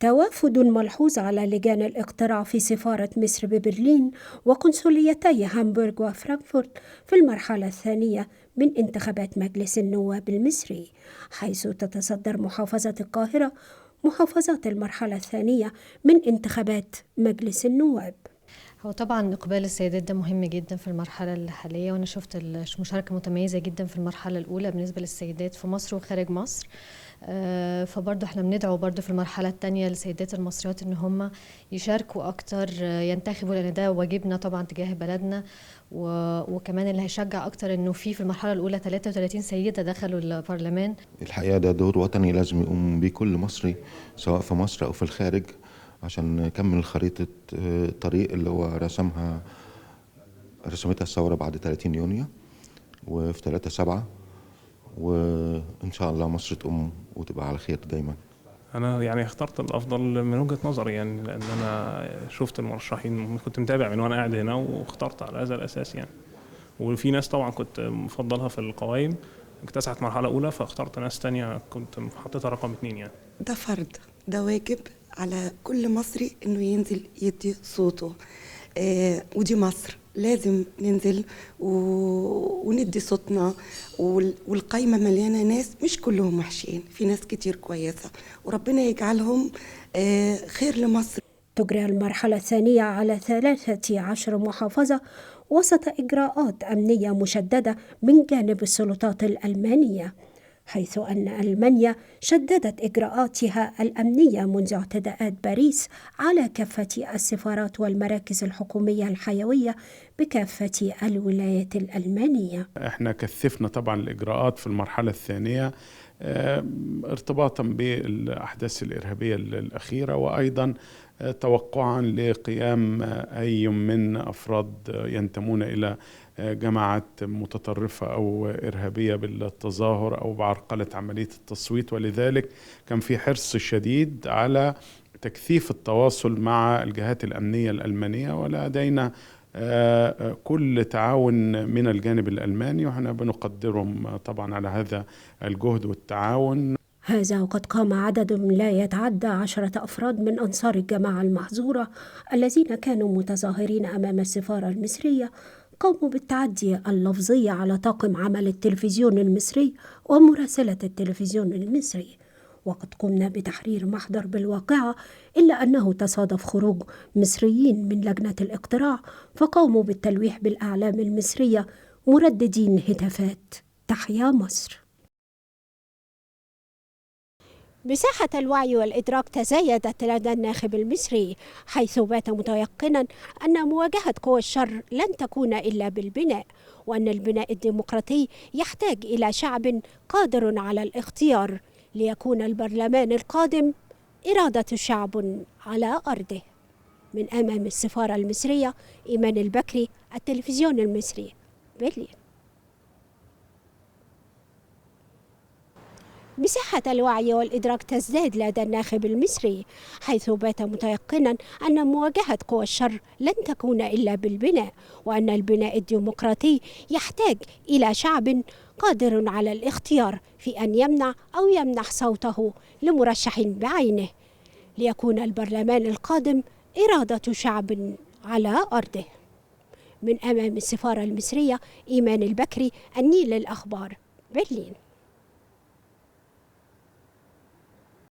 توافد ملحوظ على لجان الاقتراع في سفارة مصر ببرلين وقنصليتي هامبورغ وفرانكفورت في المرحلة الثانية من انتخابات مجلس النواب المصري، حيث تتصدر محافظة القاهرة محافظات المرحلة الثانية من انتخابات مجلس النواب. هو طبعا إقبال السيدات ده مهم جدا في المرحلة الحالية، وأنا شفت المشاركة متميزة جدا في المرحلة الأولى بالنسبة للسيدات في مصر وخارج مصر. فبرضه احنا بندعو برضه في المرحلة الثانية للسيدات المصريات ان هم يشاركوا اكتر، ينتخبوا، لان ده واجبنا طبعا تجاه بلدنا. وكمان اللي هيشجع اكتر انه في المرحلة الاولى 33 سيدة دخلوا البرلمان. الحقيقة ده دور وطني لازم يقوم بيه كل مصري سواء في مصر او في الخارج، عشان نكمل خريطة الطريق اللي هو رسمتها الثورة بعد 30 يونيو وفي 3/7، وإن شاء الله مصر تقوم وتبقى على خير دايما. أنا يعني اخترت الأفضل من وجهة نظري، يعني لأن أنا شفت المرشحين، كنت متابع من وأنا قاعد هنا واخترت على هذا الأساس يعني. وفي ناس طبعا كنت مفضلها في القوائم اكتسحت مرحلة أولى، فاخترت ناس تانية كنت حطيتها رقم 2 يعني. ده فرض، ده واجب على كل مصري إنه ينزل يدي صوته. ودي مصر، لازم ننزل وندي صوتنا. والقايمة مليانة ناس مش كلهم وحشين، في ناس كتير كويسة، وربنا يجعلهم خير لمصر. تجرى المرحلة الثانية على 13 محافظة وسط إجراءات أمنية مشددة من جانب السلطات الألمانية، حيث أن ألمانيا شددت إجراءاتها الأمنية منذ اعتداءات باريس على كافة السفارات والمراكز الحكومية الحيوية بكافة الولايات الألمانية. احنا كثفنا طبعا الإجراءات في المرحلة الثانية ارتباطا بالأحداث الإرهابية الأخيرة، وأيضا توقعا لقيام أي من أفراد ينتمون إلى جماعات متطرفة أو إرهابية بالتظاهر أو بعرقلة عملية التصويت. ولذلك كان في حرص شديد على تكثيف التواصل مع الجهات الأمنية الألمانية، ولدينا كل تعاون من الجانب الألماني، وإحنا بنقدرهم طبعا على هذا الجهد والتعاون. هذا وقد قام عدد لا يتعدى 10 أفراد من أنصار الجماعة المحظورة الذين كانوا متظاهرين أمام السفارة المصرية قاموا بالتعدي اللفظي على طاقم عمل التلفزيون المصري ومراسلة التلفزيون المصري. وقد قمنا بتحرير محضر بالواقعة، إلا أنه تصادف خروج مصريين من لجنة الاقتراع فقاموا بالتلويح بالأعلام المصرية مرددين هتافات تحيا مصر. مساحة الوعي والإدراك تزايدت لدى الناخب المصري، حيث بات متيقنا أن مواجهة قوى الشر لن تكون إلا بالبناء، وأن البناء الديمقراطي يحتاج إلى شعب قادر على الاختيار، ليكون البرلمان القادم إرادة شعب على أرضه. من أمام السفارة المصرية، إيمان البكري، التلفزيون المصري، برلين. مساحة الوعي والإدراك تزداد لدى الناخب المصري، حيث بات متيقنا أن مواجهة قوى الشر لن تكون إلا بالبناء، وأن البناء الديمقراطي يحتاج إلى شعب قادر على الاختيار في أن يمنع أو يمنح صوته لمرشح بعينه، ليكون البرلمان القادم إرادة شعب على أرضه. من أمام السفارة المصرية، إيمان البكري، النيل الأخبار، برلين.